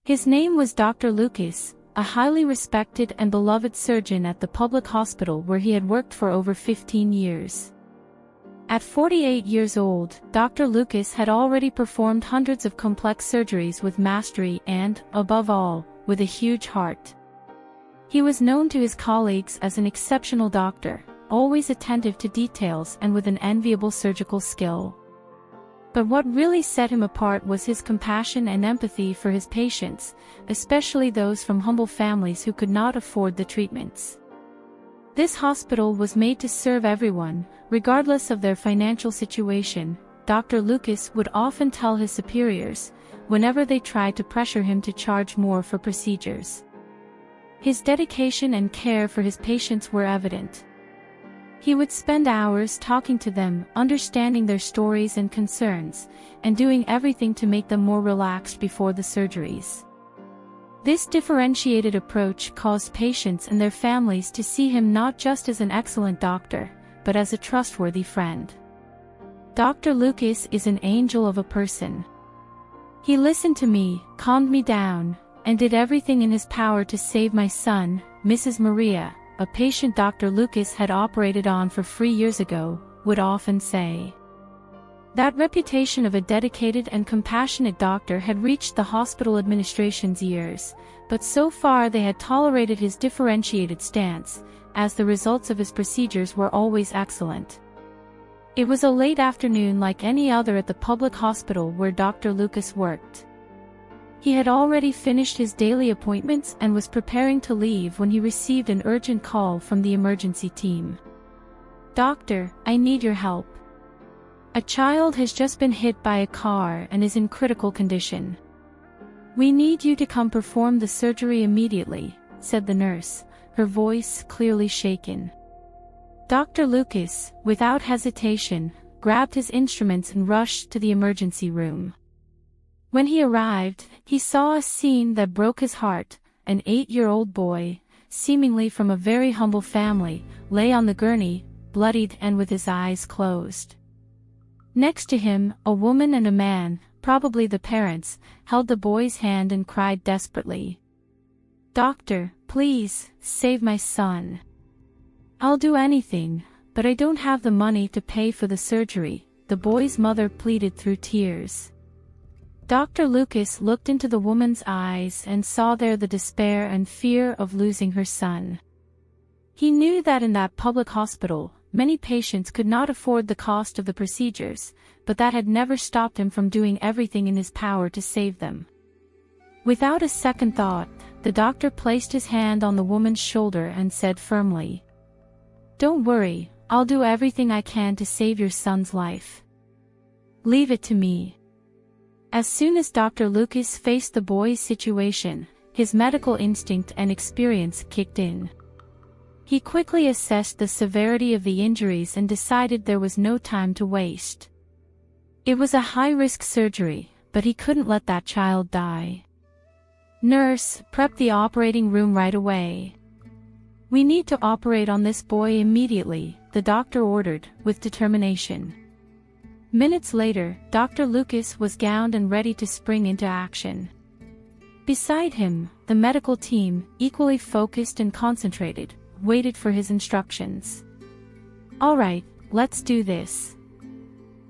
His name was Dr. Lucas, a highly respected and beloved surgeon at the public hospital where he had worked for over 15 years. At 48 years old, Dr. Lucas had already performed hundreds of complex surgeries with mastery and, above all, with a huge heart. He was known to his colleagues as an exceptional doctor, always attentive to details and with an enviable surgical skill. But what really set him apart was his compassion and empathy for his patients, especially those from humble families who could not afford the treatments. This hospital was made to serve everyone, regardless of their financial situation. Dr. Lucas would often tell his superiors, whenever they tried to pressure him to charge more for procedures. His dedication and care for his patients were evident. He would spend hours talking to them, understanding their stories and concerns, and doing everything to make them more relaxed before the surgeries. This differentiated approach caused patients and their families to see him not just as an excellent doctor, but as a trustworthy friend. Dr. Lucas is an angel of a person. He listened to me, calmed me down, and did everything in his power to save my son, Mrs. Maria, a patient Dr. Lucas had operated on for 3 years ago, would often say. That reputation of a dedicated and compassionate doctor had reached the hospital administration's ears, but so far they had tolerated his differentiated stance, as the results of his procedures were always excellent. It was a late afternoon like any other at the public hospital where Dr. Lucas worked. He had already finished his daily appointments and was preparing to leave when he received an urgent call from the emergency team. "Doctor, I need your help. A child has just been hit by a car and is in critical condition. We need you to come perform the surgery immediately," said the nurse, her voice clearly shaken. Dr. Lucas, without hesitation, grabbed his instruments and rushed to the emergency room. When he arrived, he saw a scene that broke his heart. An 8-year-old boy, seemingly from a very humble family, lay on the gurney, bloodied and with his eyes closed. Next to him, a woman and a man, probably the parents, held the boy's hand and cried desperately. "Doctor, please, save my son. I'll do anything, but I don't have the money to pay for the surgery," the boy's mother pleaded through tears. Dr. Lucas looked into the woman's eyes and saw there the despair and fear of losing her son. He knew that in that public hospital, many patients could not afford the cost of the procedures, but that had never stopped him from doing everything in his power to save them. Without a second thought, the doctor placed his hand on the woman's shoulder and said firmly, "Don't worry, I'll do everything I can to save your son's life. Leave it to me." As soon as Dr. Lucas faced the boy's situation, his medical instinct and experience kicked in. He quickly assessed the severity of the injuries and decided there was no time to waste. It was a high-risk surgery, but he couldn't let that child die. "Nurse, prep the operating room right away. We need to operate on this boy immediately," the doctor ordered, with determination. Minutes later, Dr. Lucas was gowned and ready to spring into action. Beside him, the medical team, equally focused and concentrated, waited for his instructions. "All right, let's do this.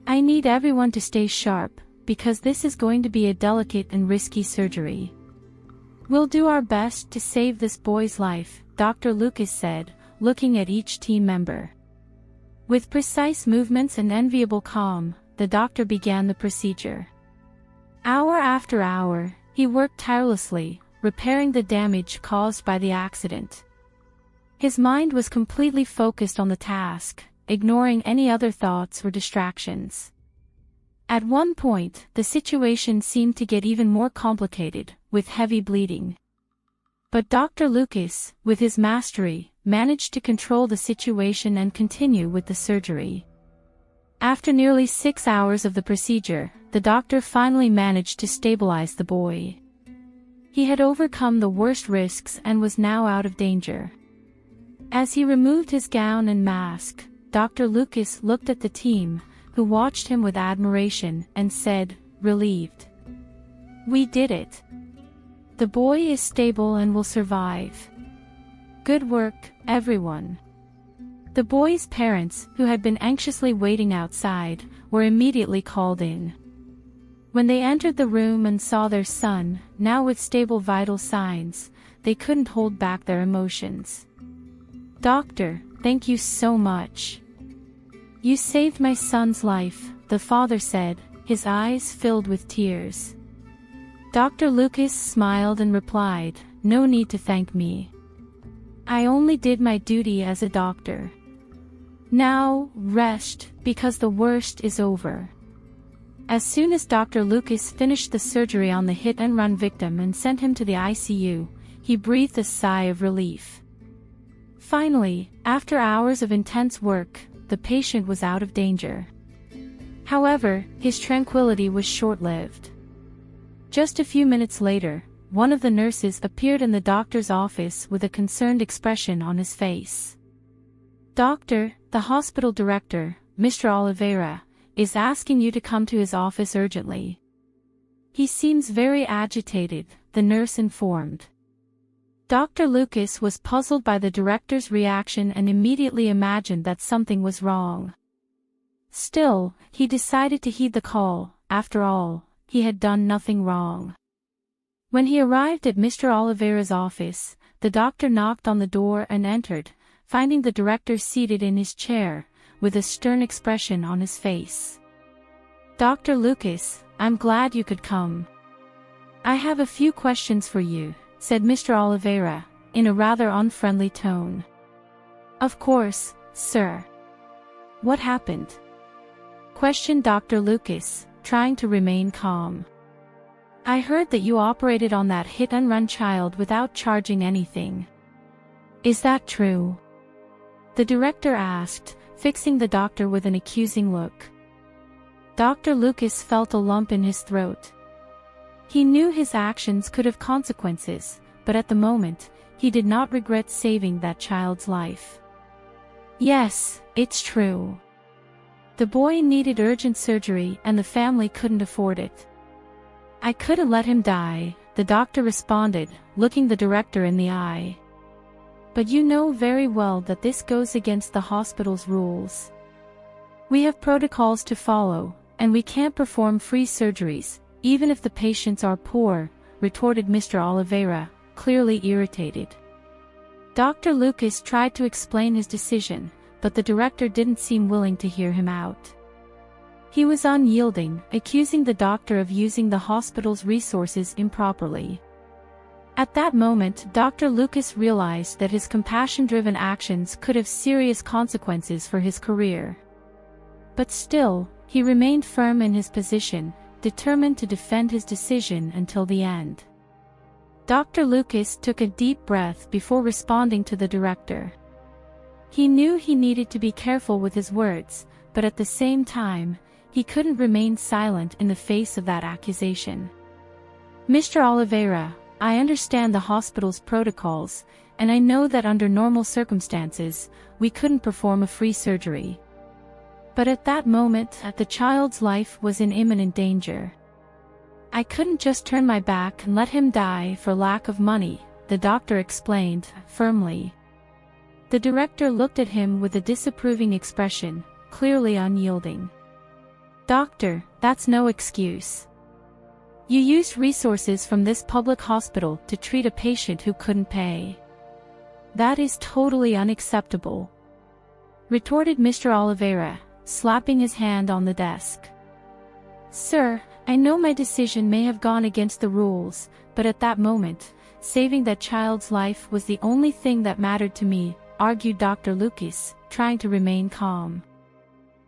I need everyone to stay sharp, because this is going to be a delicate and risky surgery. We'll do our best to save this boy's life," Dr. Lucas said, looking at each team member. With precise movements and enviable calm, the doctor began the procedure. Hour after hour, he worked tirelessly, repairing the damage caused by the accident. His mind was completely focused on the task, ignoring any other thoughts or distractions. At one point, the situation seemed to get even more complicated, with heavy bleeding. But Dr. Lucas, with his mastery, managed to control the situation and continue with the surgery. After nearly 6 hours of the procedure, the doctor finally managed to stabilize the boy. He had overcome the worst risks and was now out of danger. As he removed his gown and mask, Dr. Lucas looked at the team, who watched him with admiration, and said, relieved, "We did it. The boy is stable and will survive. Good work, everyone. The boy's parents, who had been anxiously waiting outside, were immediately called in. When they entered the room and saw their son, now with stable vital signs, they couldn't hold back their emotions. "Doctor, thank you so much. You saved my son's life," the father said, his eyes filled with tears. Dr. Lucas smiled and replied, "No need to thank me. I only did my duty as a doctor. Now, rest, because the worst is over." As soon as Dr. Lucas finished the surgery on the hit-and-run victim and sent him to the ICU, he breathed a sigh of relief. Finally, after hours of intense work, the patient was out of danger. However, his tranquility was short-lived. Just a few minutes later, one of the nurses appeared in the doctor's office with a concerned expression on his face. "Doctor, the hospital director, Mr. Oliveira, is asking you to come to his office urgently. He seems very agitated," the nurse informed. Dr. Lucas was puzzled by the director's reaction and immediately imagined that something was wrong. Still, he decided to heed the call. After all, he had done nothing wrong. When he arrived at Mr. Oliveira's office, the doctor knocked on the door and entered, finding the director seated in his chair, with a stern expression on his face. "Dr. Lucas, I'm glad you could come. I have a few questions for you," said Mr. Oliveira, in a rather unfriendly tone. "Of course, sir. What happened?" questioned Dr. Lucas, trying to remain calm. "I heard that you operated on that hit-and-run child without charging anything. Is that true?" the director asked, fixing the doctor with an accusing look. Dr. Lucas felt a lump in his throat. He knew his actions could have consequences, but at the moment, he did not regret saving that child's life. "Yes, it's true. The boy needed urgent surgery and the family couldn't afford it. I couldn't let him die," the doctor responded, looking the director in the eye. "But you know very well that this goes against the hospital's rules. We have protocols to follow, and we can't perform free surgeries, even if the patients are poor," retorted Mr. Oliveira, clearly irritated. Dr. Lucas tried to explain his decision, but the director didn't seem willing to hear him out. He was unyielding, accusing the doctor of using the hospital's resources improperly. At that moment, Dr. Lucas realized that his compassion-driven actions could have serious consequences for his career. But still, he remained firm in his position, determined to defend his decision until the end. Dr. Lucas took a deep breath before responding to the director. He knew he needed to be careful with his words, but at the same time, he couldn't remain silent in the face of that accusation. "Mr. Oliveira, I understand the hospital's protocols, and I know that under normal circumstances, we couldn't perform a free surgery. But at that moment, the child's life was in imminent danger. I couldn't just turn my back and let him die for lack of money," the doctor explained, firmly. The director looked at him with a disapproving expression, clearly unyielding. "Doctor, that's no excuse. You used resources from this public hospital to treat a patient who couldn't pay. That is totally unacceptable," retorted Mr. Oliveira, slapping his hand on the desk. "Sir, I know my decision may have gone against the rules, but at that moment, saving that child's life was the only thing that mattered to me," argued Dr. Lucas, trying to remain calm.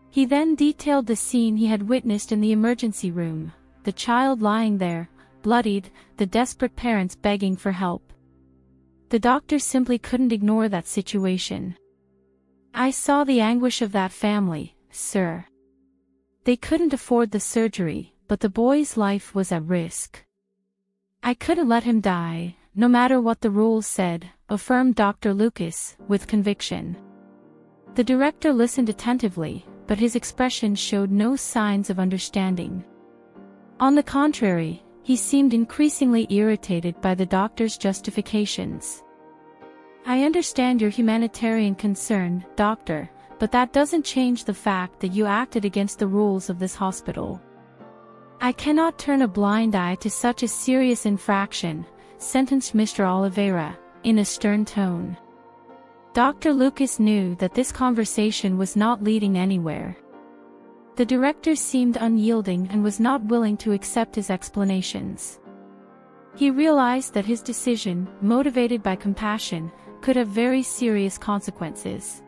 He then detailed the scene he had witnessed in the emergency room, the child lying there, bloodied, the desperate parents begging for help. The doctor simply couldn't ignore that situation. "I saw the anguish of that family, sir. They couldn't afford the surgery, but the boy's life was at risk. I couldn't let him die, no matter what the rules said," affirmed Dr. Lucas, with conviction. The director listened attentively, but his expression showed no signs of understanding. On the contrary, He seemed increasingly irritated by the doctor's justifications. "I understand your humanitarian concern, doctor, but that doesn't change the fact that you acted against the rules of this hospital. I cannot turn a blind eye to such a serious infraction," sentenced Mr. Oliveira, in a stern tone. Dr. Lucas knew that this conversation was not leading anywhere. The director seemed unyielding and was not willing to accept his explanations. He realized that his decision, motivated by compassion, could have very serious consequences.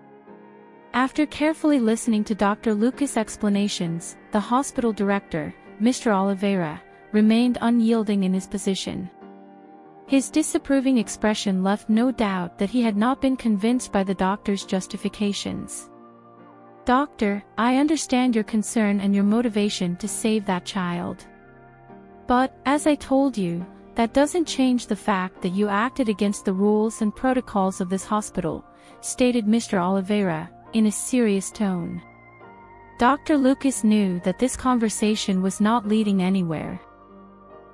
After carefully listening to Dr. Lucas' explanations, the hospital director, Mr. Oliveira, remained unyielding in his position. His disapproving expression left no doubt that he had not been convinced by the doctor's justifications. "Doctor, I understand your concern and your motivation to save that child. But, as I told you, that doesn't change the fact that you acted against the rules and protocols of this hospital," stated Mr. Oliveira, in a serious tone. Dr. Lucas knew that this conversation was not leading anywhere.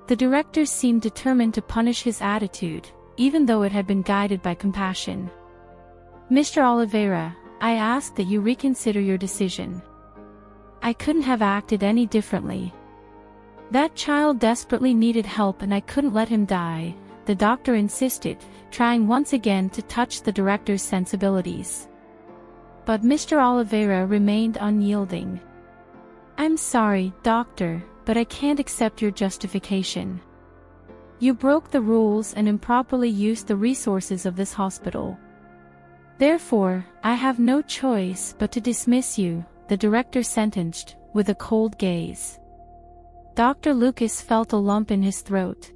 The director seemed determined to punish his attitude, even though it had been guided by compassion. "Mr. Oliveira, I ask that you reconsider your decision. I couldn't have acted any differently. That child desperately needed help and I couldn't let him die," the doctor insisted, trying once again to touch the director's sensibilities. But Mr. Oliveira remained unyielding. "I'm sorry, doctor, but I can't accept your justification. You broke the rules and improperly used the resources of this hospital. Therefore, I have no choice but to dismiss you," the director sentenced, with a cold gaze. Dr. Lucas felt a lump in his throat.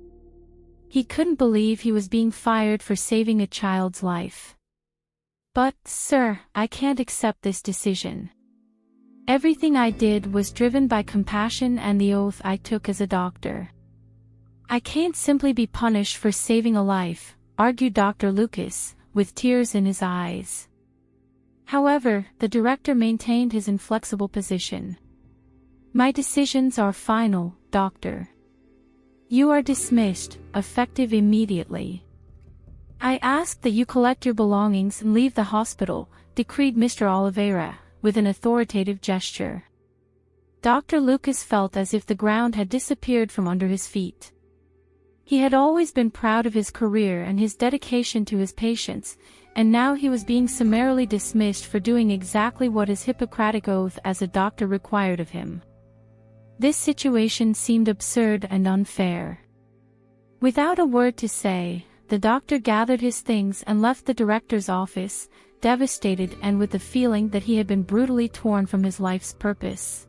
He couldn't believe he was being fired for saving a child's life. "But, sir, I can't accept this decision. Everything I did was driven by compassion and the oath I took as a doctor. I can't simply be punished for saving a life," argued Dr. Lucas, with tears in his eyes. However, the director maintained his inflexible position. "My decisions are final, doctor. You are dismissed, effective immediately. I ask that you collect your belongings and leave the hospital," decreed Mr. Oliveira, with an authoritative gesture. Dr. Lucas felt as if the ground had disappeared from under his feet. He had always been proud of his career and his dedication to his patients, and now he was being summarily dismissed for doing exactly what his Hippocratic oath as a doctor required of him. This situation seemed absurd and unfair. Without a word to say, the doctor gathered his things and left the director's office, devastated and with the feeling that he had been brutally torn from his life's purpose.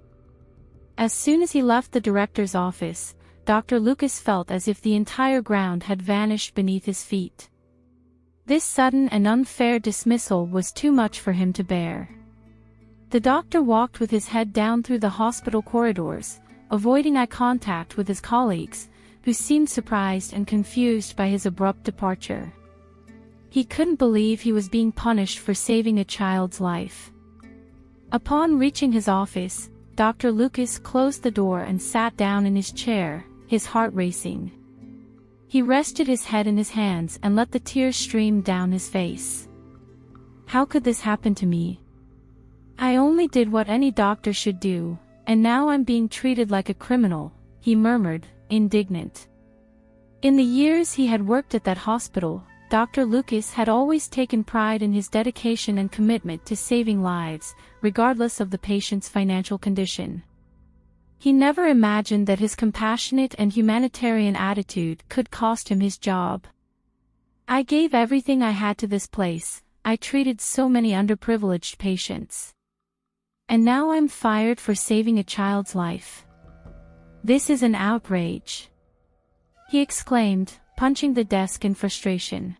As soon as he left the director's office, Dr. Lucas felt as if the entire ground had vanished beneath his feet. This sudden and unfair dismissal was too much for him to bear. The doctor walked with his head down through the hospital corridors, avoiding eye contact with his colleagues, who seemed surprised and confused by his abrupt departure. He couldn't believe he was being punished for saving a child's life. Upon reaching his office, Dr. Lucas closed the door and sat down in his chair, his heart racing. He rested his head in his hands and let the tears stream down his face. "How could this happen to me? I only did what any doctor should do, and now I'm being treated like a criminal," he murmured, indignant. In the years he had worked at that hospital, Dr. Lucas had always taken pride in his dedication and commitment to saving lives, regardless of the patient's financial condition. He never imagined that his compassionate and humanitarian attitude could cost him his job. "I gave everything I had to this place, I treated so many underprivileged patients. And now I'm fired for saving a child's life. This is an outrage," he exclaimed, punching the desk in frustration.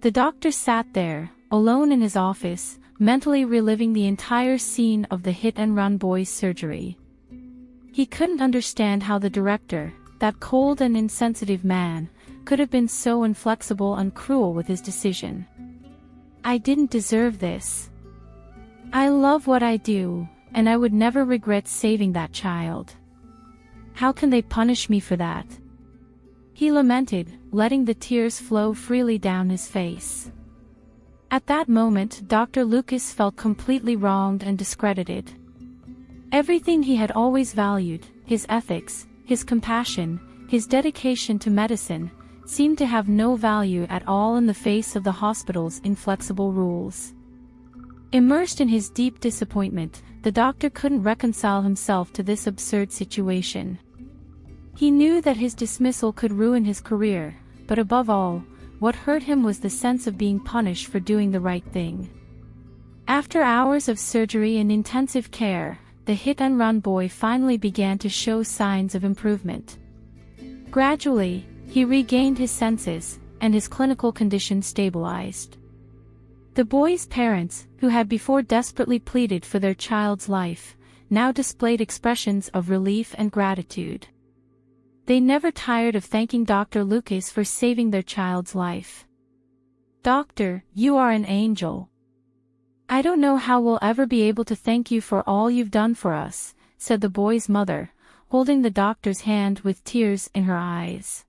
The doctor sat there, alone in his office, mentally reliving the entire scene of the hit-and-run boy's surgery. He couldn't understand how the director, that cold and insensitive man, could have been so inflexible and cruel with his decision. "I didn't deserve this. I love what I do, and I would never regret saving that child." How can they punish me for that?" he lamented, letting the tears flow freely down his face. At that moment, Dr. Lucas felt completely wronged and discredited. Everything he had always valued, his ethics, his compassion, his dedication to medicine, seemed to have no value at all in the face of the hospital's inflexible rules. Immersed in his deep disappointment, the doctor couldn't reconcile himself to this absurd situation. He knew that his dismissal could ruin his career, but above all, what hurt him was the sense of being punished for doing the right thing. After hours of surgery and intensive care, the hit-and-run boy finally began to show signs of improvement. Gradually, he regained his senses, and his clinical condition stabilized. The boy's parents, who had before desperately pleaded for their child's life, now displayed expressions of relief and gratitude. They never tired of thanking Dr. Lucas for saving their child's life. "Doctor, you are an angel. I don't know how we'll ever be able to thank you for all you've done for us," said the boy's mother, holding the doctor's hand with tears in her eyes.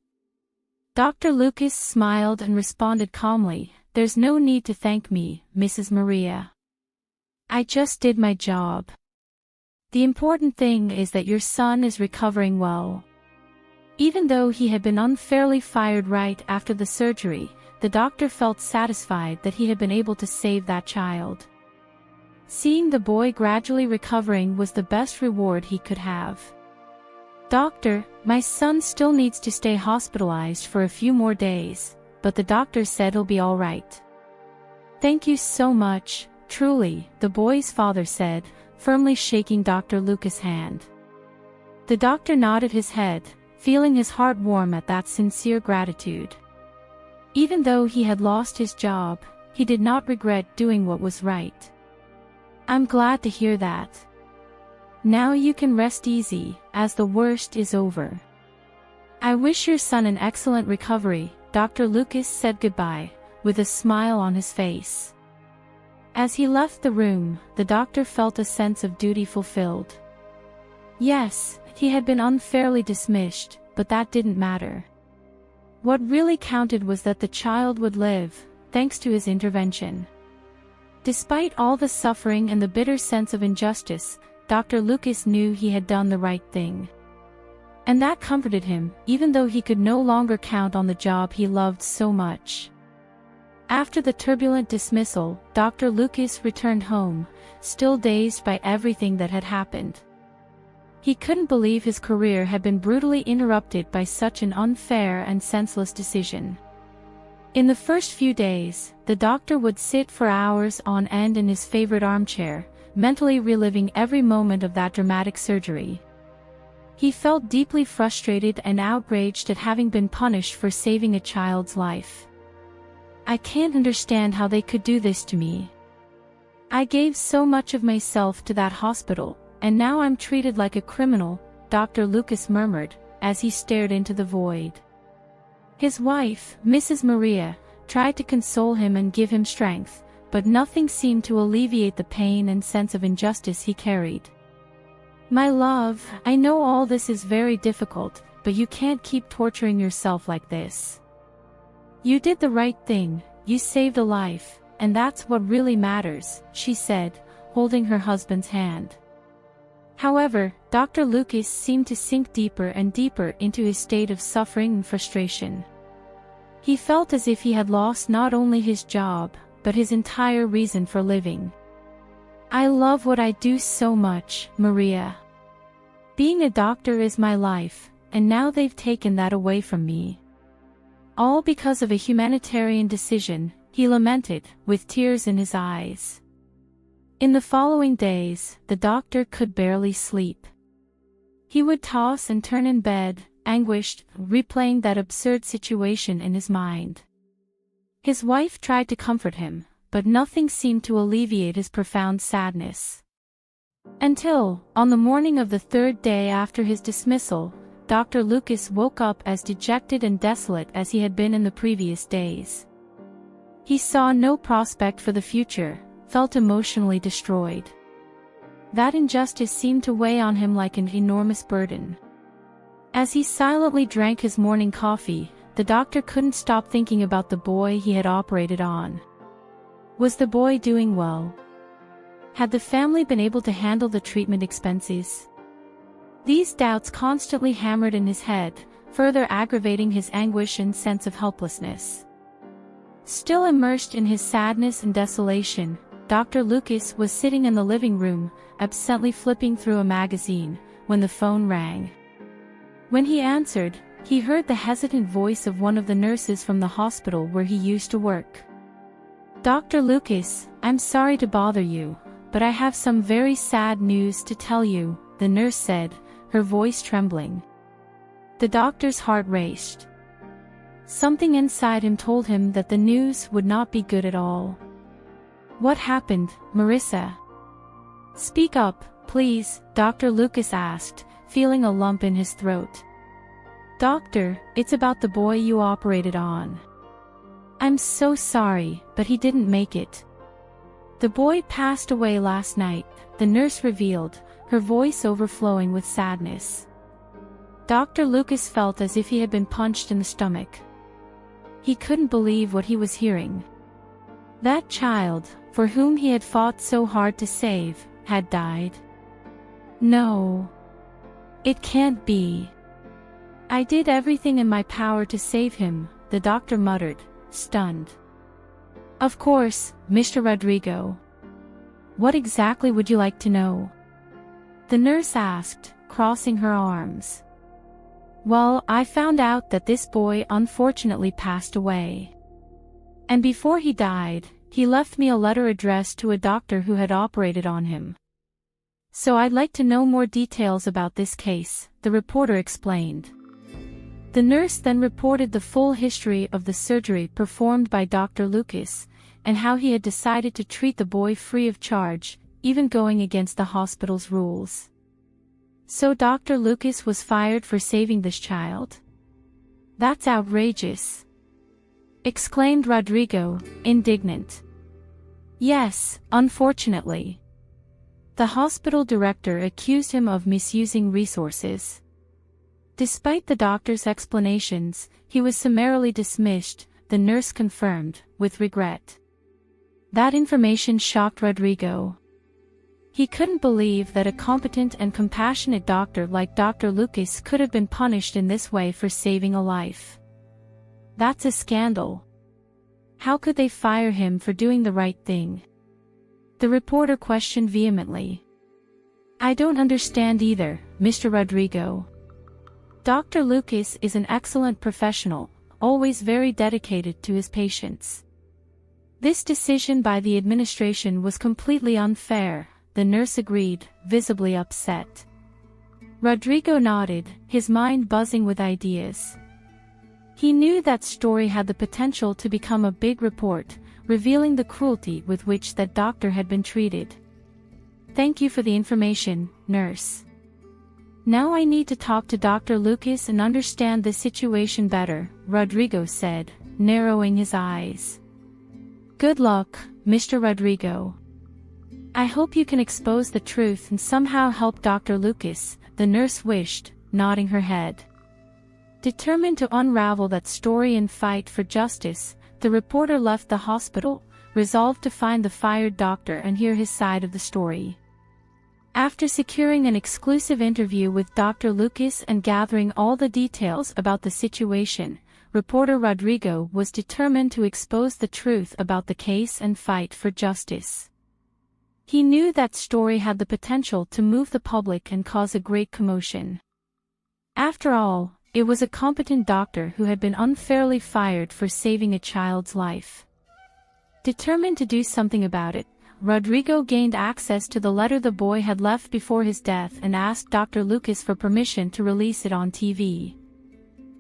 Dr. Lucas smiled and responded calmly, "There's no need to thank me, Mrs. Maria. I just did my job. The important thing is that your son is recovering well." Even though he had been unfairly fired right after the surgery, the doctor felt satisfied that he had been able to save that child. Seeing the boy gradually recovering was the best reward he could have. "Doctor, my son still needs to stay hospitalized for a few more days, but the doctor said he'll be all right." "Thank you so much, truly," the boy's father said, firmly shaking Dr. Lucas' hand. The doctor nodded his head, feeling his heart warm at that sincere gratitude. Even though he had lost his job, he did not regret doing what was right. "I'm glad to hear that. Now you can rest easy, as the worst is over. I wish your son an excellent recovery." Dr. Lucas said goodbye, with a smile on his face. As he left the room, the doctor felt a sense of duty fulfilled. Yes, he had been unfairly dismissed, but that didn't matter. What really counted was that the child would live, thanks to his intervention. Despite all the suffering and the bitter sense of injustice, Dr. Lucas knew he had done the right thing. And that comforted him, even though he could no longer count on the job he loved so much. After the turbulent dismissal, Dr. Lucas returned home, still dazed by everything that had happened. He couldn't believe his career had been brutally interrupted by such an unfair and senseless decision. In the first few days, the doctor would sit for hours on end in his favorite armchair, mentally reliving every moment of that dramatic surgery. He felt deeply frustrated and outraged at having been punished for saving a child's life. "I can't understand how they could do this to me. I gave so much of myself to that hospital, and now I'm treated like a criminal," Dr. Lucas murmured, as he stared into the void. His wife, Mrs. Maria, tried to console him and give him strength, but nothing seemed to alleviate the pain and sense of injustice he carried. "My love, I know all this is very difficult, but you can't keep torturing yourself like this. You did the right thing, you saved a life, and that's what really matters," she said, holding her husband's hand. However, Dr. Lucas seemed to sink deeper and deeper into his state of suffering and frustration. He felt as if he had lost not only his job, but his entire reason for living. "I love what I do so much, Maria. Being a doctor is my life, and now they've taken that away from me. All because of a humanitarian decision," he lamented, with tears in his eyes. In the following days, the doctor could barely sleep. He would toss and turn in bed, anguished, replaying that absurd situation in his mind. His wife tried to comfort him, but nothing seemed to alleviate his profound sadness. Until, on the morning of the third day after his dismissal, Dr. Lucas woke up as dejected and desolate as he had been in the previous days. He saw no prospect for the future, felt emotionally destroyed. That injustice seemed to weigh on him like an enormous burden. As he silently drank his morning coffee, the doctor couldn't stop thinking about the boy he had operated on. Was the boy doing well? Had the family been able to handle the treatment expenses? These doubts constantly hammered in his head, further aggravating his anguish and sense of helplessness. Still immersed in his sadness and desolation, Dr. Lucas was sitting in the living room, absently flipping through a magazine, when the phone rang. When he answered, he heard the hesitant voice of one of the nurses from the hospital where he used to work. "Dr. Lucas, I'm sorry to bother you, but I have some very sad news to tell you," the nurse said, her voice trembling. The doctor's heart raced. Something inside him told him that the news would not be good at all. "What happened, Marissa? Speak up, please," Dr. Lucas asked, feeling a lump in his throat. "Doctor, it's about the boy you operated on. I'm so sorry, but he didn't make it. The boy passed away last night," the nurse revealed, her voice overflowing with sadness. Dr. Lucas felt as if he had been punched in the stomach. He couldn't believe what he was hearing. That child, for whom he had fought so hard to save, had died. "No. It can't be. I did everything in my power to save him," the doctor muttered, stunned. "Of course, Mr. Rodrigo. What exactly would you like to know?" the nurse asked, crossing her arms. "Well, I found out that this boy unfortunately passed away. And before he died, he left me a letter addressed to a doctor who had operated on him. So I'd like to know more details about this case," the reporter explained. The nurse then reported the full history of the surgery performed by Dr. Lucas, and how he had decided to treat the boy free of charge, even going against the hospital's rules. "So Dr. Lucas was fired for saving this child? That's outrageous!" exclaimed Rodrigo, indignant. "Yes, unfortunately. The hospital director accused him of misusing resources. Despite the doctor's explanations, he was summarily dismissed," the nurse confirmed, with regret. That information shocked Rodrigo. He couldn't believe that a competent and compassionate doctor like Dr. Lucas could have been punished in this way for saving a life. That's a scandal. How could they fire him for doing the right thing? The reporter questioned vehemently. "I don't understand either, Mr. Rodrigo. Dr. Lucas is an excellent professional, always very dedicated to his patients. This decision by the administration was completely unfair," the nurse agreed, visibly upset. Rodrigo nodded, his mind buzzing with ideas. He knew that story had the potential to become a big report, revealing the cruelty with which that doctor had been treated. "Thank you for the information, nurse. Now I need to talk to Dr. Lucas and understand the situation better," Rodrigo said, narrowing his eyes. "Good luck, Mr. Rodrigo. I hope you can expose the truth and somehow help Dr. Lucas," the nurse wished, nodding her head. Determined to unravel that story and fight for justice, the reporter left the hospital, resolved to find the fired doctor and hear his side of the story. After securing an exclusive interview with Dr. Lucas and gathering all the details about the situation, reporter Rodrigo was determined to expose the truth about the case and fight for justice. He knew that story had the potential to move the public and cause a great commotion. After all, it was a competent doctor who had been unfairly fired for saving a child's life. Determined to do something about it, Rodrigo gained access to the letter the boy had left before his death and asked Dr. Lucas for permission to release it on TV.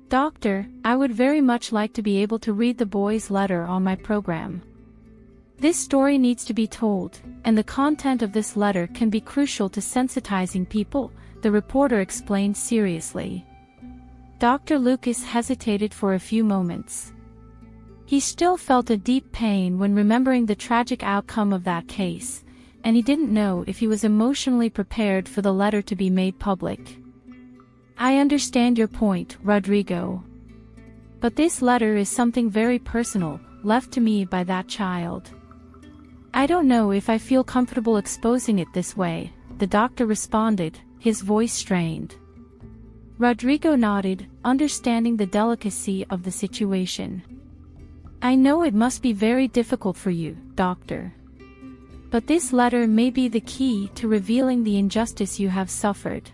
"Doctor, I would very much like to be able to read the boy's letter on my program. This story needs to be told, and the content of this letter can be crucial to sensitizing people," the reporter explained seriously. Dr. Lucas hesitated for a few moments. He still felt a deep pain when remembering the tragic outcome of that case, and he didn't know if he was emotionally prepared for the letter to be made public. I understand your point, Rodrigo. But this letter is something very personal, left to me by that child. I don't know if I feel comfortable exposing it this way, the doctor responded, his voice strained. Rodrigo nodded, understanding the delicacy of the situation. I know it must be very difficult for you, doctor. But this letter may be the key to revealing the injustice you have suffered.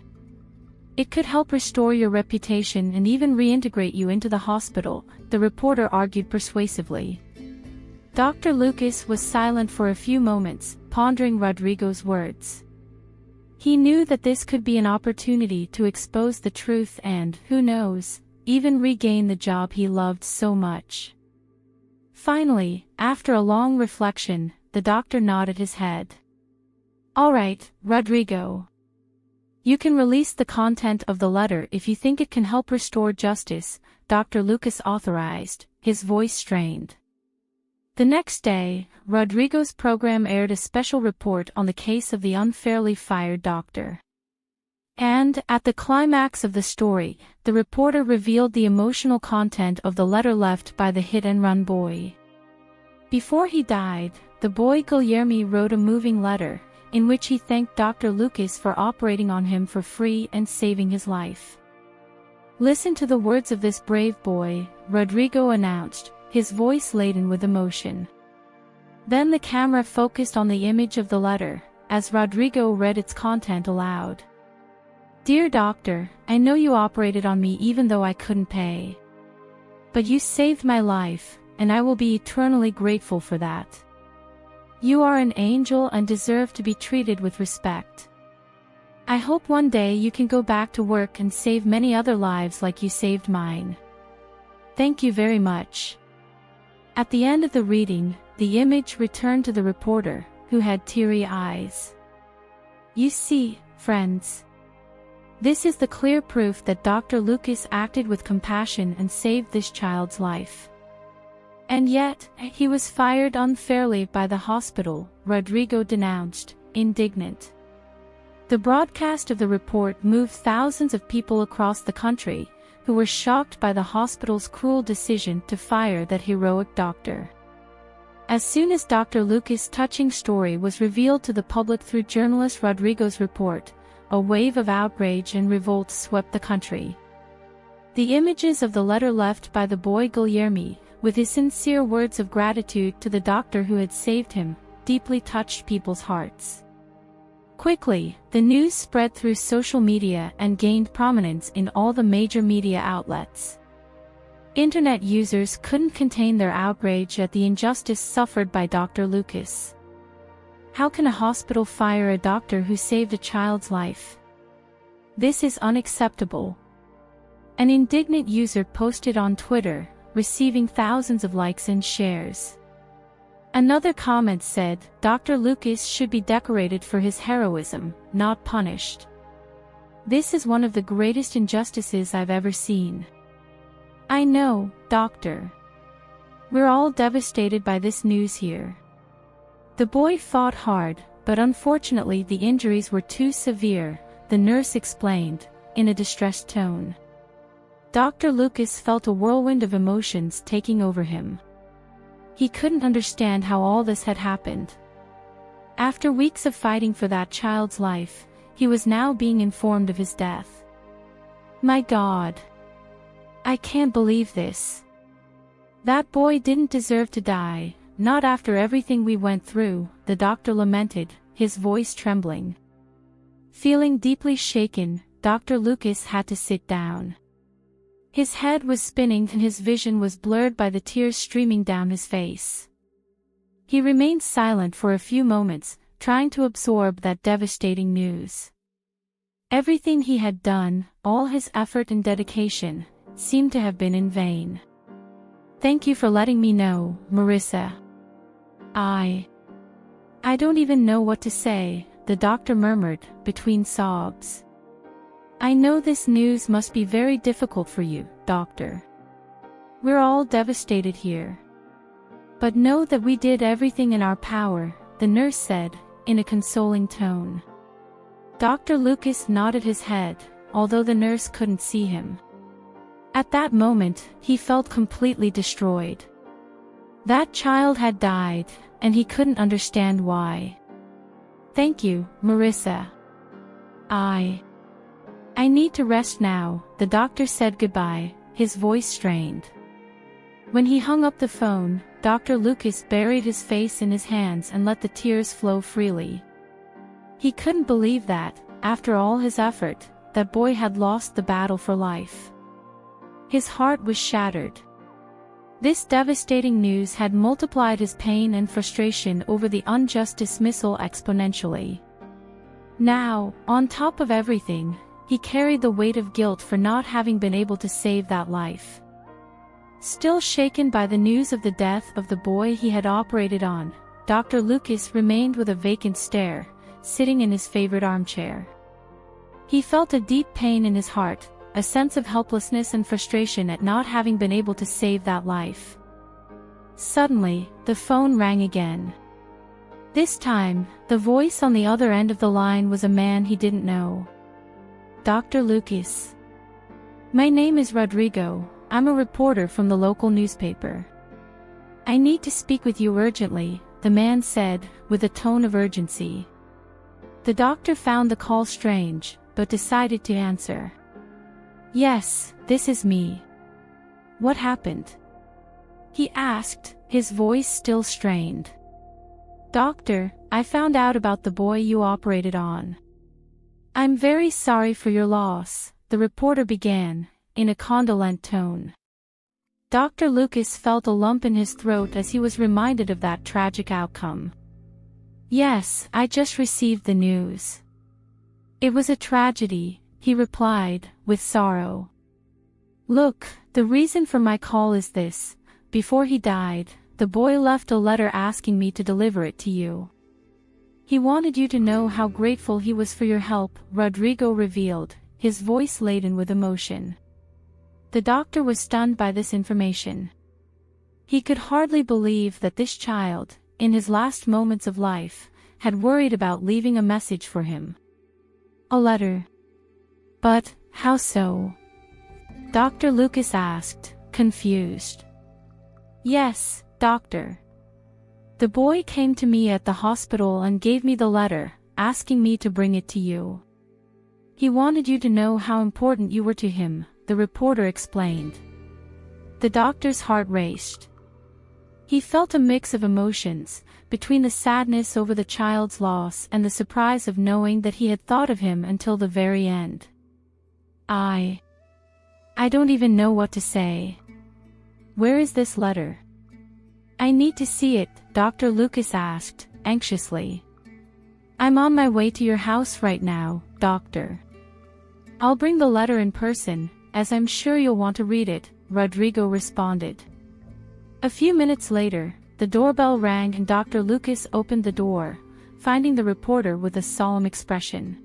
It could help restore your reputation and even reintegrate you into the hospital, the reporter argued persuasively. Dr. Lucas was silent for a few moments, pondering Rodrigo's words. He knew that this could be an opportunity to expose the truth and, who knows, even regain the job he loved so much. Finally, after a long reflection, the doctor nodded his head. All right, Rodrigo. You can release the content of the letter if you think it can help restore justice, Dr. Lucas authorized, his voice strained. The next day, Rodrigo's program aired a special report on the case of the unfairly fired doctor. And, at the climax of the story, the reporter revealed the emotional content of the letter left by the hit-and-run boy. Before he died, the boy Guilherme wrote a moving letter, in which he thanked Dr. Lucas for operating on him for free and saving his life. Listen to the words of this brave boy, Rodrigo announced, his voice laden with emotion. Then the camera focused on the image of the letter, as Rodrigo read its content aloud. Dear Doctor, I know you operated on me even though I couldn't pay. But you saved my life, and I will be eternally grateful for that. You are an angel and deserve to be treated with respect. I hope one day you can go back to work and save many other lives like you saved mine. Thank you very much. At the end of the reading, the image returned to the reporter, who had teary eyes. You see, friends. This is the clear proof that Dr. Lucas acted with compassion and saved this child's life. And yet, he was fired unfairly by the hospital, Rodrigo denounced, indignant. The broadcast of the report moved thousands of people across the country, who were shocked by the hospital's cruel decision to fire that heroic doctor. As soon as Dr. Lucas' touching story was revealed to the public through journalist Rodrigo's report, a wave of outrage and revolt swept the country. The images of the letter left by the boy Guilherme, with his sincere words of gratitude to the doctor who had saved him, deeply touched people's hearts. Quickly, the news spread through social media and gained prominence in all the major media outlets. Internet users couldn't contain their outrage at the injustice suffered by Dr. Lucas. How can a hospital fire a doctor who saved a child's life? This is unacceptable. An indignant user posted on Twitter, receiving thousands of likes and shares. Another comment said, Dr. Lucas should be decorated for his heroism, not punished. This is one of the greatest injustices I've ever seen. I know, Doctor. We're all devastated by this news here. The boy fought hard, but unfortunately the injuries were too severe, the nurse explained, in a distressed tone. Dr. Lucas felt a whirlwind of emotions taking over him. He couldn't understand how all this had happened. After weeks of fighting for that child's life, he was now being informed of his death. My God! I can't believe this. That boy didn't deserve to die, not after everything we went through, the doctor lamented, his voice trembling. Feeling deeply shaken, Dr. Lucas had to sit down. His head was spinning and his vision was blurred by the tears streaming down his face. He remained silent for a few moments, trying to absorb that devastating news. Everything he had done, all his effort and dedication, seemed to have been in vain. Thank you for letting me know, Marissa. I don't even know what to say, the doctor murmured, between sobs. I know this news must be very difficult for you, Doctor. We're all devastated here. But know that we did everything in our power, the nurse said, in a consoling tone. Dr. Lucas nodded his head, although the nurse couldn't see him. At that moment, he felt completely destroyed. That child had died, and he couldn't understand why. "Thank you, Marissa. I need to rest now," the doctor said goodbye, his voice strained. When he hung up the phone, Dr. Lucas buried his face in his hands and let the tears flow freely. He couldn't believe that, after all his effort, that boy had lost the battle for life. His heart was shattered. This devastating news had multiplied his pain and frustration over the unjust dismissal exponentially. Now, on top of everything, he carried the weight of guilt for not having been able to save that life. Still shaken by the news of the death of the boy he had operated on, Dr. Lucas remained with a vacant stare, sitting in his favorite armchair. He felt a deep pain in his heart, a sense of helplessness and frustration at not having been able to save that life. Suddenly, the phone rang again. This time, the voice on the other end of the line was a man he didn't know. "Dr. Lucas. My name is Rodrigo. I'm a reporter from the local newspaper. I need to speak with you urgently," the man said, with a tone of urgency. The doctor found the call strange, but decided to answer. "Yes, this is me. What happened?" he asked, his voice still strained. "Doctor, I found out about the boy you operated on. I'm very sorry for your loss," the reporter began, in a condolent tone. Dr. Lucas felt a lump in his throat as he was reminded of that tragic outcome. "Yes, I just received the news. It was a tragedy," he replied, with sorrow. "Look, the reason for my call is this. Before he died, the boy left a letter asking me to deliver it to you. He wanted you to know how grateful he was for your help," Rodrigo revealed, his voice laden with emotion. The doctor was stunned by this information. He could hardly believe that this child, in his last moments of life, had worried about leaving a message for him. "A letter? But, how so?" Dr. Lucas asked, confused. "Yes, doctor. The boy came to me at the hospital and gave me the letter, asking me to bring it to you. He wanted you to know how important you were to him," the reporter explained. The doctor's heart raced. He felt a mix of emotions, between the sadness over the child's loss and the surprise of knowing that he had thought of him until the very end. I don't even know what to say. Where is this letter?" "I need to see it," Dr. Lucas asked, anxiously. "I'm on my way to your house right now, doctor." "I'll bring the letter in person, as I'm sure you'll want to read it," Rodrigo responded. A few minutes later, the doorbell rang and Dr. Lucas opened the door, finding the reporter with a solemn expression.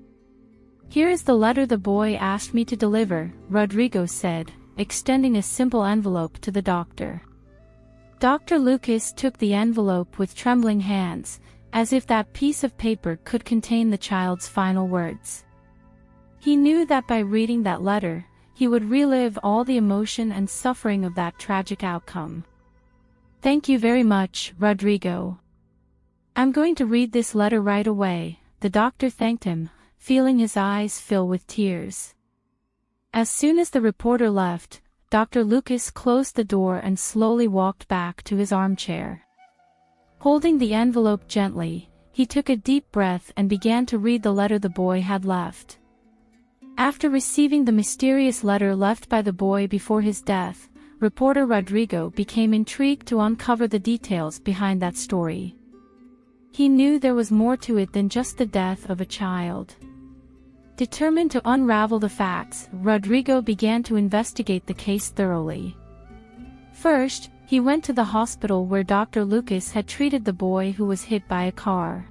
"Here is the letter the boy asked me to deliver," Rodrigo said, extending a simple envelope to the doctor. Dr. Lucas took the envelope with trembling hands, as if that piece of paper could contain the child's final words. He knew that by reading that letter, he would relive all the emotion and suffering of that tragic outcome. "Thank you very much, Rodrigo. I'm going to read this letter right away," the doctor thanked him, feeling his eyes fill with tears. As soon as the reporter left, Dr. Lucas closed the door and slowly walked back to his armchair. Holding the envelope gently, he took a deep breath and began to read the letter the boy had left. After receiving the mysterious letter left by the boy before his death, reporter Rodrigo became intrigued to uncover the details behind that story. He knew there was more to it than just the death of a child. Determined to unravel the facts, Rodrigo began to investigate the case thoroughly. First, he went to the hospital where Dr. Lucas had treated the boy who was hit by a car.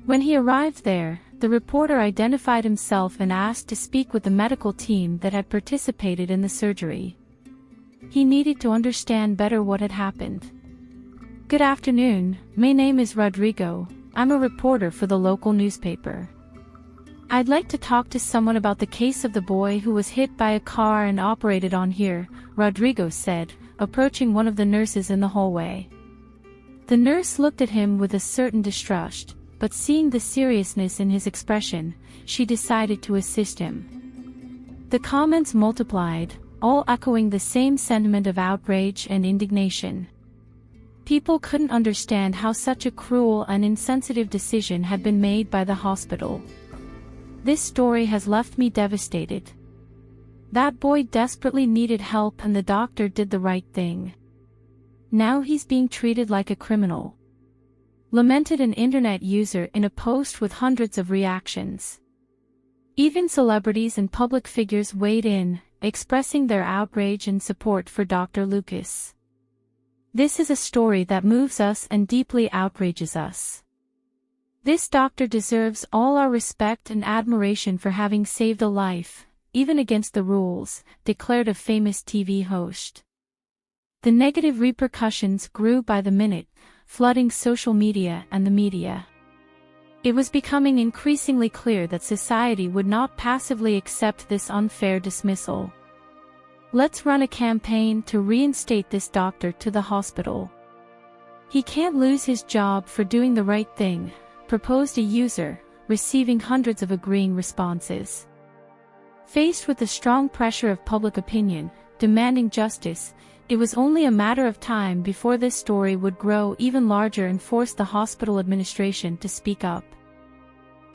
When he arrived there, the reporter identified himself and asked to speak with the medical team that had participated in the surgery. He needed to understand better what had happened. "Good afternoon, my name is Rodrigo. I'm a reporter for the local newspaper. "I'd like to talk to someone about the case of the boy who was hit by a car and operated on here," Rodrigo said, approaching one of the nurses in the hallway. The nurse looked at him with a certain distrust, but seeing the seriousness in his expression, she decided to assist him. The comments multiplied, all echoing the same sentiment of outrage and indignation. People couldn't understand how such a cruel and insensitive decision had been made by the hospital. "This story has left me devastated. That boy desperately needed help and the doctor did the right thing. Now he's being treated like a criminal," lamented an internet user in a post with hundreds of reactions. Even celebrities and public figures weighed in, expressing their outrage and support for Dr. Lucas. "This is a story that moves us and deeply outrages us. This doctor deserves all our respect and admiration for having saved a life, even against the rules," declared a famous TV host. The negative repercussions grew by the minute, flooding social media and the media. It was becoming increasingly clear that society would not passively accept this unfair dismissal. "Let's run a campaign to reinstate this doctor to the hospital. He can't lose his job for doing the right thing," proposed a user, receiving hundreds of agreeing responses. Faced with the strong pressure of public opinion, demanding justice, it was only a matter of time before this story would grow even larger and force the hospital administration to speak up.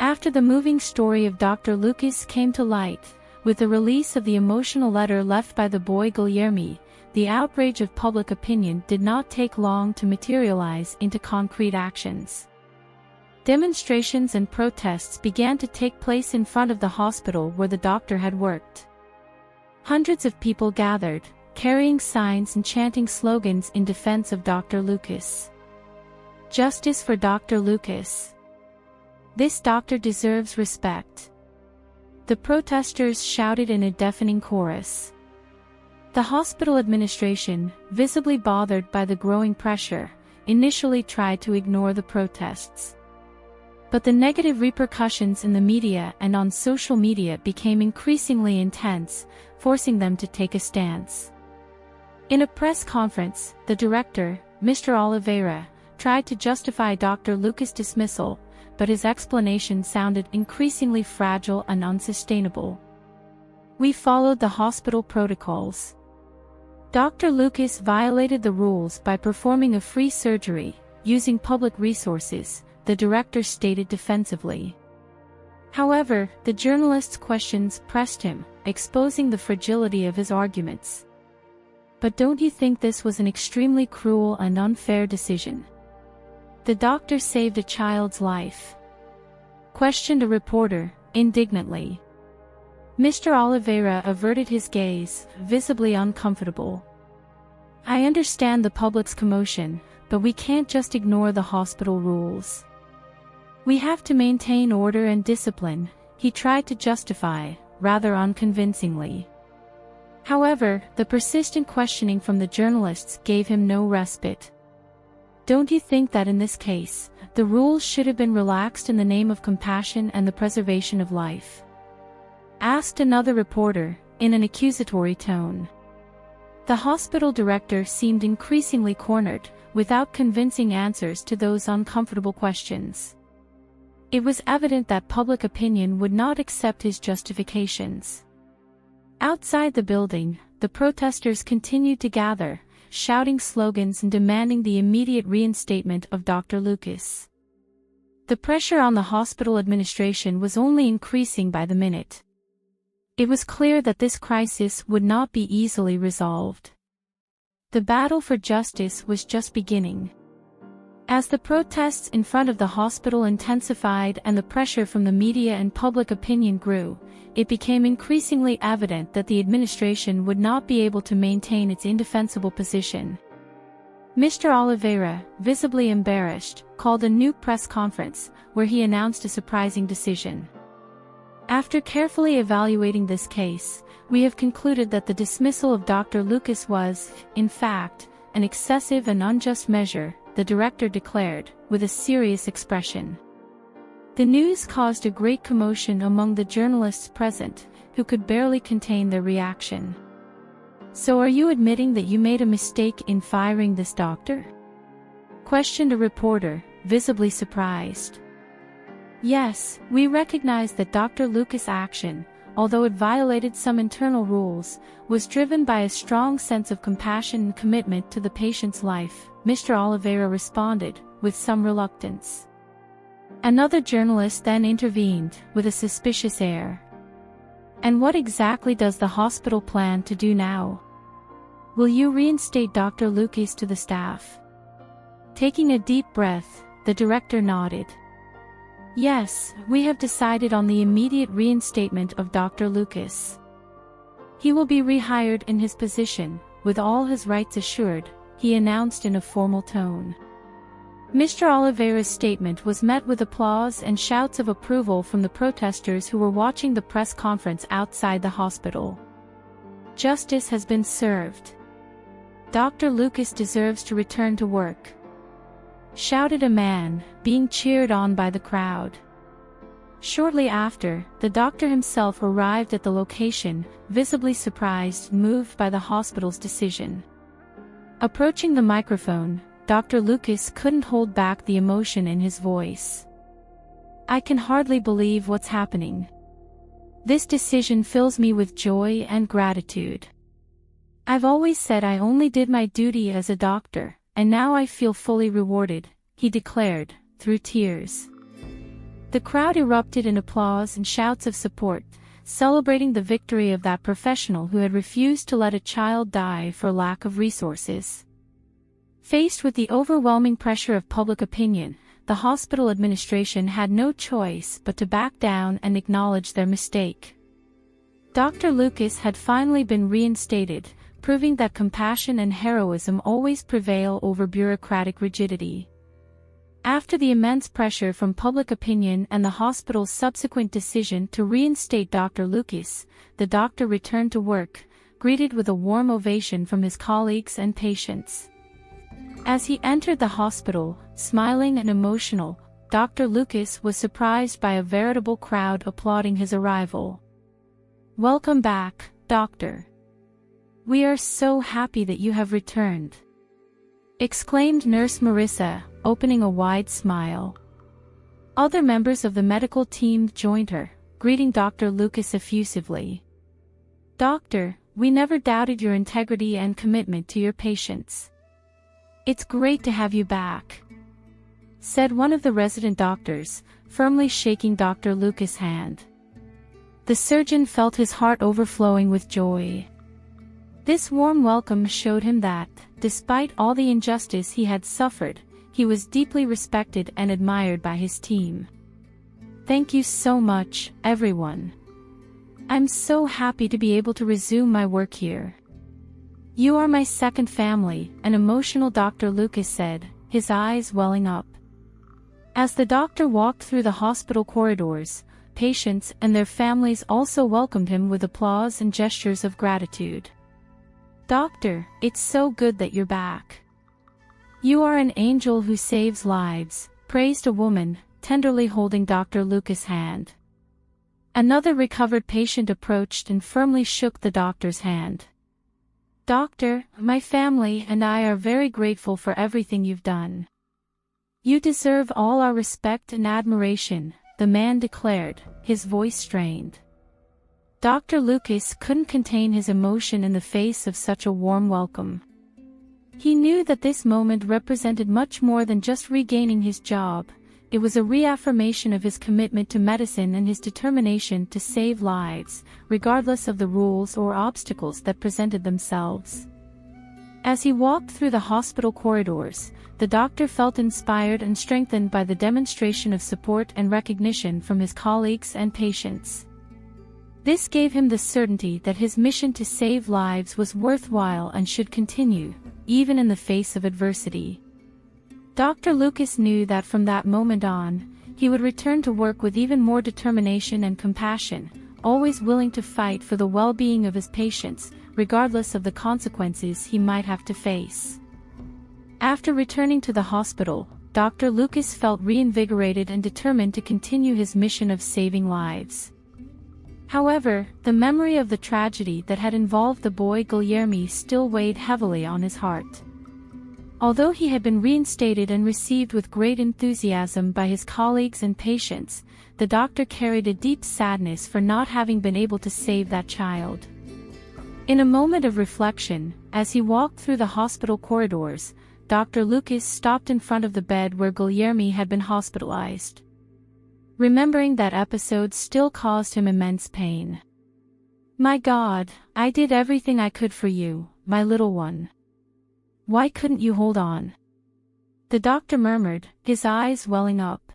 After the moving story of Dr. Lucas came to light, with the release of the emotional letter left by the boy Guilherme, the outrage of public opinion did not take long to materialize into concrete actions. Demonstrations and protests began to take place in front of the hospital where the doctor had worked. Hundreds of people gathered, carrying signs and chanting slogans in defense of Dr. Lucas. "Justice for Dr. Lucas. This doctor deserves respect," the protesters shouted in a deafening chorus. The hospital administration, visibly bothered by the growing pressure, initially tried to ignore the protests. But the negative repercussions in the media and on social media became increasingly intense, forcing them to take a stance. In a press conference, the director, Mr. Oliveira, tried to justify Dr. Lucas' dismissal, but his explanation sounded increasingly fragile and unsustainable. "We followed the hospital protocols. Dr. Lucas violated the rules by performing a free surgery, using public resources," the director stated defensively. However, the journalists' questions pressed him, exposing the fragility of his arguments. "But don't you think this was an extremely cruel and unfair decision? The doctor saved a child's life," questioned a reporter, indignantly. Mr. Oliveira averted his gaze, visibly uncomfortable. "I understand the public's commotion, but we can't just ignore the hospital rules. We have to maintain order and discipline," he tried to justify, rather unconvincingly. However, the persistent questioning from the journalists gave him no respite. "Don't you think that in this case, the rules should have been relaxed in the name of compassion and the preservation of life?" asked another reporter, in an accusatory tone. The hospital director seemed increasingly cornered, without convincing answers to those uncomfortable questions. It was evident that public opinion would not accept his justifications. Outside the building, the protesters continued to gather, shouting slogans and demanding the immediate reinstatement of Dr. Lucas. The pressure on the hospital administration was only increasing by the minute. It was clear that this crisis would not be easily resolved. The battle for justice was just beginning. As the protests in front of the hospital intensified and the pressure from the media and public opinion grew, it became increasingly evident that the administration would not be able to maintain its indefensible position. Mr. Oliveira, visibly embarrassed, called a new press conference, where he announced a surprising decision. "After carefully evaluating this case, we have concluded that the dismissal of Dr. Lucas was, in fact, an excessive and unjust measure," the director declared, with a serious expression. The news caused a great commotion among the journalists present, who could barely contain their reaction. "So are you admitting that you made a mistake in firing this doctor?" questioned a reporter, visibly surprised. "Yes, we recognize that Dr. Lucas' action, although it violated some internal rules, was driven by a strong sense of compassion and commitment to the patient's life," Mr. Oliveira responded, with some reluctance. Another journalist then intervened, with a suspicious air. "And what exactly does the hospital plan to do now? Will you reinstate Dr. Lucas to the staff?" Taking a deep breath, the director nodded. "Yes, we have decided on the immediate reinstatement of Dr. Lucas. He will be rehired in his position, with all his rights assured," he announced in a formal tone. Mr. Oliveira's statement was met with applause and shouts of approval from the protesters who were watching the press conference outside the hospital. "Justice has been served. Dr. Lucas deserves to return to work," shouted a man, being cheered on by the crowd. Shortly after, the doctor himself arrived at the location, visibly surprised and moved by the hospital's decision. Approaching the microphone, Dr. Lucas couldn't hold back the emotion in his voice. "I can hardly believe what's happening. This decision fills me with joy and gratitude. I've always said I only did my duty as a doctor, and now I feel fully rewarded," he declared, through tears. The crowd erupted in applause and shouts of support, celebrating the victory of that professional who had refused to let a child die for lack of resources. Faced with the overwhelming pressure of public opinion, the hospital administration had no choice but to back down and acknowledge their mistake. Dr. Lucas had finally been reinstated, proving that compassion and heroism always prevail over bureaucratic rigidity. After the immense pressure from public opinion and the hospital's subsequent decision to reinstate Dr. Lucas, the doctor returned to work, greeted with a warm ovation from his colleagues and patients. As he entered the hospital, smiling and emotional, Dr. Lucas was surprised by a veritable crowd applauding his arrival. "Welcome back, Doctor. We are so happy that you have returned," exclaimed Nurse Marissa, opening a wide smile. Other members of the medical team joined her, greeting Dr. Lucas effusively. "Doctor, we never doubted your integrity and commitment to your patients. It's great to have you back," said one of the resident doctors, firmly shaking Dr. Lucas' hand. The surgeon felt his heart overflowing with joy. This warm welcome showed him that, despite all the injustice he had suffered, he was deeply respected and admired by his team. "Thank you so much, everyone. I'm so happy to be able to resume my work here. You are my second family," an emotional Dr. Lucas said, his eyes welling up. As the doctor walked through the hospital corridors, patients and their families also welcomed him with applause and gestures of gratitude. "Doctor, it's so good that you're back. You are an angel who saves lives," praised a woman, tenderly holding Dr. Lucas' hand. Another recovered patient approached and firmly shook the doctor's hand. "Doctor, my family and I are very grateful for everything you've done. You deserve all our respect and admiration," the man declared, his voice strained. Dr. Lucas couldn't contain his emotion in the face of such a warm welcome. He knew that this moment represented much more than just regaining his job. It was a reaffirmation of his commitment to medicine and his determination to save lives, regardless of the rules or obstacles that presented themselves. As he walked through the hospital corridors, the doctor felt inspired and strengthened by the demonstration of support and recognition from his colleagues and patients. This gave him the certainty that his mission to save lives was worthwhile and should continue, even in the face of adversity. Dr. Lucas knew that from that moment on, he would return to work with even more determination and compassion, always willing to fight for the well-being of his patients, regardless of the consequences he might have to face. After returning to the hospital, Dr. Lucas felt reinvigorated and determined to continue his mission of saving lives. However, the memory of the tragedy that had involved the boy Guilherme still weighed heavily on his heart. Although he had been reinstated and received with great enthusiasm by his colleagues and patients, the doctor carried a deep sadness for not having been able to save that child. In a moment of reflection, as he walked through the hospital corridors, Dr. Lucas stopped in front of the bed where Guilherme had been hospitalized. Remembering that episode still caused him immense pain. "My God, I did everything I could for you, my little one. Why couldn't you hold on?" the doctor murmured, his eyes welling up.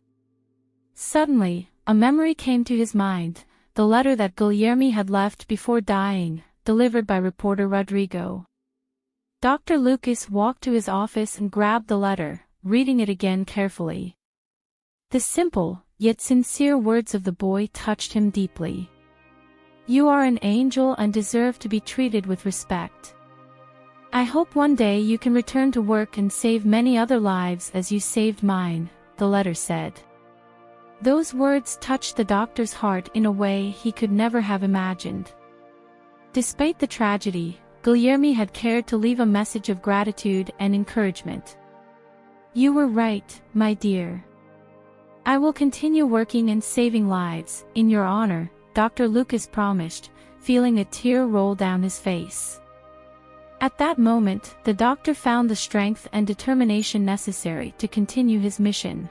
Suddenly, a memory came to his mind, the letter that Guilherme had left before dying, delivered by reporter Rodrigo. Dr. Lucas walked to his office and grabbed the letter, reading it again carefully. The simple, yet sincere words of the boy touched him deeply. "You are an angel and deserve to be treated with respect. I hope one day you can return to work and save many other lives as you saved mine," the letter said. Those words touched the doctor's heart in a way he could never have imagined. Despite the tragedy, Guilherme had cared to leave a message of gratitude and encouragement. "You were right, my dear. I will continue working and saving lives, in your honor," Dr. Lucas promised, feeling a tear roll down his face. At that moment, the doctor found the strength and determination necessary to continue his mission.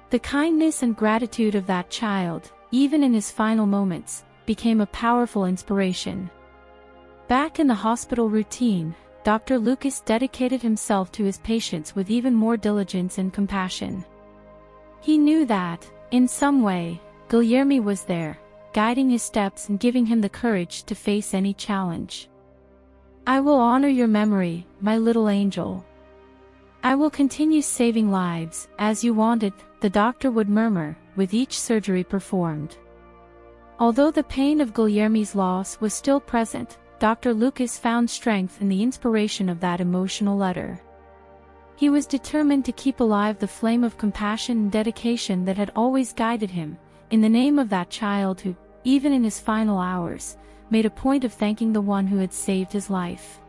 The kindness and gratitude of that child, even in his final moments, became a powerful inspiration. Back in the hospital routine, Dr. Lucas dedicated himself to his patients with even more diligence and compassion. He knew that, in some way, Guilherme was there, guiding his steps and giving him the courage to face any challenge. "I will honor your memory, my little angel. I will continue saving lives, as you wanted," the doctor would murmur, with each surgery performed. Although the pain of Guilherme's loss was still present, Dr. Lucas found strength in the inspiration of that emotional letter. He was determined to keep alive the flame of compassion and dedication that had always guided him, in the name of that child who, even in his final hours, made a point of thanking the one who had saved his life.